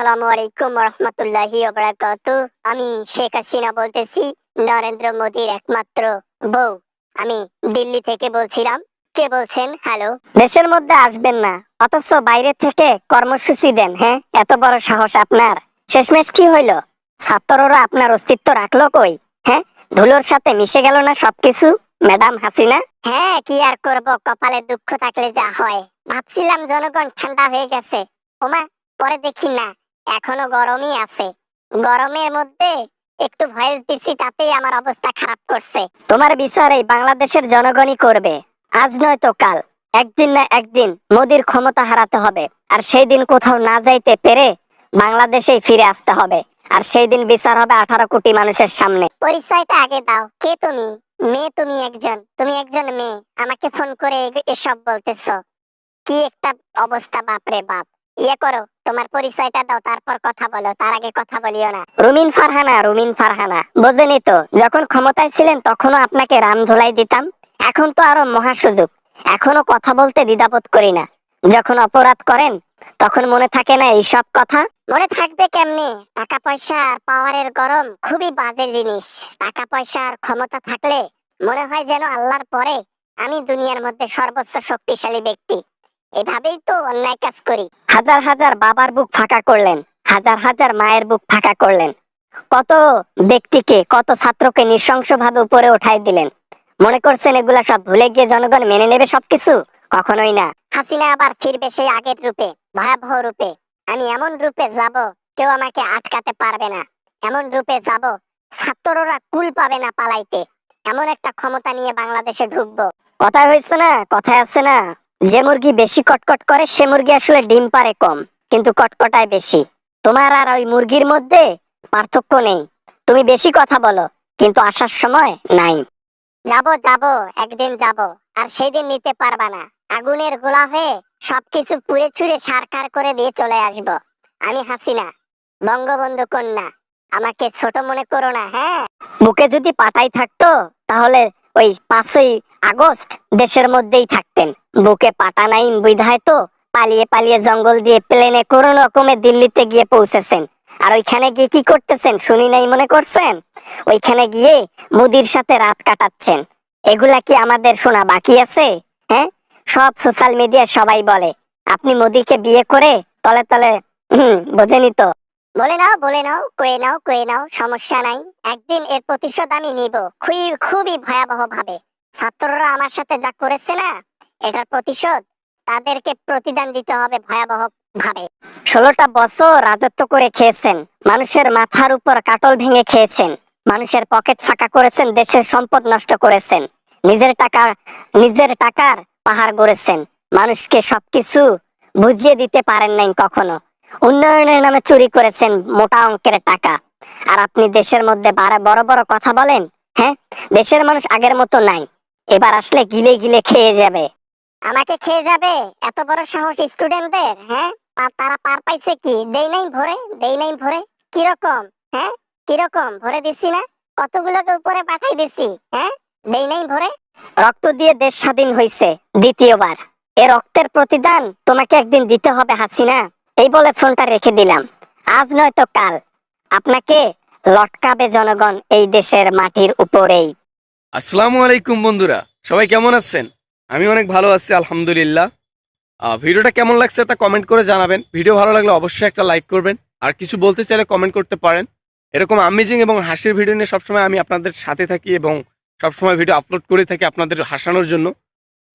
আসসালামু আলাইকুম রহমতুল্লাহি ওয়া বারাকাতুহু। আমি শেখ হাসিনা বলতেছি, নরেন্দ্র মোদীর একমাত্র বউ। আমি দিল্লি থেকে বলছিলাম। কে বলছেন? হ্যালো। দেশের মধ্যে আসবেন না, অথচ বাইরে থেকে কর্মসূচি দেন। হ্যাঁ, এত বড় সাহস আপনার। শেষমেশ কি হইল? ছাত্ররা আপনার অস্তিত্ব রাখলো কই? হ্যাঁ, ধুলোর সাথে মিশে গেল না সবকিছু, ম্যাডাম হাসিনা? হ্যাঁ, কি আর করব, কপালে দুঃখ থাকলে যা হয়। ভাবছিলাম জনগণ ঠান্ডা হয়ে গেছে, ওমা পরে দেখি না, এখনো গরমই আছে। গরমের মধ্যে একটু ভয়েস দিছি, তাতেই আমার অবস্থা খারাপ করছে। তোমার বিচার এই বাংলাদেশের জনগণই করবে, আজ নয় তো কাল। একদিন না একদিন মোদির ক্ষমতা হারাতে হবে, আর সেই দিন কোথাও না যাইতে পেরে বাংলাদেশেই ফিরে আসতে হবে। আর সেই দিন বিচার হবে 18 কোটি মানুষের সামনে। পরিচয়টা আগে দাও, কে তুমি? মেয়ে? তুমি একজন মেয়ে, আমাকে ফোন করে এসব বলতেছো? কি একটা অবস্থা, বাপরে বাপ। ইয়ে করো, তোমার পরিচয়টা দাও, তারপর কথা বলো, তার আগে কথা বলিও না। রুমিন ফারহানা, বোঝেনি তো? যখন ক্ষমতায় ছিলেন তখনও আপনাকে রাম ধুলাই দিতাম। এখন তো আরো মহা সুযোগ, এখনো কথা বলতে দ্বিধাবোধ করি না। যখন অপরাধ করেন তখন মনে থাকে না এইসব কথা? মনে থাকবে কেমনে? টাকা পয়সা আর পাওয়ারের গরম খুবই বাজে জিনিস। টাকা পয়সা আর ক্ষমতা থাকলে মনে হয় যেন আল্লাহর পরে আমি দুনিয়ার মধ্যে সর্বোচ্চ শক্তিশালী ব্যক্তি। এভাবেই তো অন্যায় কাজ করি। হাজার হাজার বাবার বুক ফাঁকা করলেন, হাজার হাজার মায়ের বুক ফাঁকা করলেন, কত ব্যক্তিকে, কত ছাত্রকে নৃশংসভাবে উপরে উঠাই দিলেন। মনে করছেন এগুলা সব ভুলে গিয়ে জনগণ মেনে নেবে সবকিছু? কখনোই না। হাসিনা আবার ফিরবে সেই আগের রূপে, ভয়াবহ রূপে। আমি এমন রূপে যাব, কেউ আমাকে আটকাতে পারবে না। এমন রূপে যাব, ছাত্ররা কুল পাবে না পালাইতে। এমন একটা ক্ষমতা নিয়ে বাংলাদেশে ঢুকবো। কথায় হয়েছে না, কথায় আছে না, যে মুরগি বেশি কটকট করে সে মুরগি আসলে ডিম পারে কম, কিন্তু কটকটায় বেশি। তোমার আর ওই মুরগির মধ্যে পার্থক্য নেই। তুমি বেশি কথা বলো, কিন্তু আসার সময় নাই। যাব, একদিন যাব, আর সেই দিন নিতে পারবা না। আগুনের গোলা হয়ে সবকিছু পুড়ে ছুড়ে ছারখার করে দিয়ে চলে আসব। আমি হাসিনা, বঙ্গবন্ধু কন্যা। আমাকে ছোট মনে করো না, হ্যাঁ? বুকে যদি পাটাই থাকতো তাহলে ওই 5ই আগস্ট দেশের মধ্যেই থাকতেন। বুকে পাটা নাই বিধায় তো পালিয়ে পালিয়ে জঙ্গল দিয়ে প্লেনে কোনো রকমে দিল্লিতে গিয়ে পৌঁছেছেন। আর ওইখানে গিয়ে কি করতেছেন শুনি নাই মনে করছেন? ওইখানে গিয়ে মোদির সাথে রাত কাটাচ্ছেন। এগুলা কি আমাদের শোনা বাকি আছে? হ্যাঁ, সব সোশ্যাল মিডিয়ায় সবাই বলে আপনি মোদিকে বিয়ে করে তলে তলে বোঝেনি তো। কয়ে নাও, সমস্যা নাই। একদিন এর প্রতিশোধ আমি নিব, খুবই ভয়াবহ ভাবে। ছাত্ররা আমার সাথে যা করেছে না, এটার প্রতিশোধ তাদেরকে প্রতিদান দিতে হবে ভয়াবহ ভাবে। 16টা বছর রাজত্ব করে খেয়েছেন, মানুষের মাথার উপর কাটল ভেঙে খেয়েছেন, মানুষের পকেট ফাঁকা করেছেন, দেশের সম্পদ নষ্ট করেছেন, নিজের টাকার পাহাড় গড়েছেন। মানুষকে সবকিছু বুঝিয়ে দিতে পারেন নাই কখনো। উন্নয়নের নামে চুরি করেছেন মোটা অঙ্কের টাকা। আর আপনি দেশের মধ্যে বড় বড় কথা বলেন। হ্যাঁ, দেশের মানুষ আগের মতো নাই, এবার আসলে গিলে গিলে খেয়ে যাবে। আমাকে খেয়ে যাবে? এত বড় সাহস স্টুডেন্টদের? হ্যাঁ, তারা পার পাইছে কি? দেই নাই ভরে। কিরকম? হ্যাঁ, কিরকম ভরে দিছি না? কতগুলোকে উপরে পাঠাই দিছি। হ্যাঁ, দেই নাই ভরে। রক্ত দিয়ে দেশ স্বাধীন হয়েছে দ্বিতীয়বার। এ রক্তের প্রতিদান তোমাকে একদিন দিতে হবে হাসিনা। এই বলে ফোনটা রেখে দিলাম। আজ নয় তো কাল আপনাকে লটকাবে জনগণ এই দেশের মাটির উপরেই। আসসালামু আলাইকুম বন্ধুরা, সবাই কেমন আছেন? আমি অনেক ভালো আছি আলহামদুলিল্লাহ। ভিডিওটা কেমন লাগছে তা কমেন্ট করে জানাবেন। ভিডিও ভালো লাগলে অবশ্যই একটা লাইক করবেন, আর কিছু বলতে চাইলে কমেন্ট করতে পারেন। এরকম আমেজিং এবং হাসির ভিডিও নিয়ে সবসময় আমি আপনাদের সাথে থাকি এবং সবসময় ভিডিও আপলোড করে থাকি আপনাদের হাসানোর জন্য।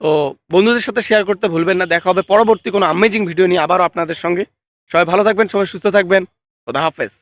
তো বন্ধুদের সাথে শেয়ার করতে ভুলবেন না। দেখা হবে পরবর্তী কোনো আমেজিং ভিডিও নিয়ে আবারও আপনাদের সঙ্গে। সবাই ভালো থাকবেন, সবাই সুস্থ থাকবেন। খোদা হাফেজ।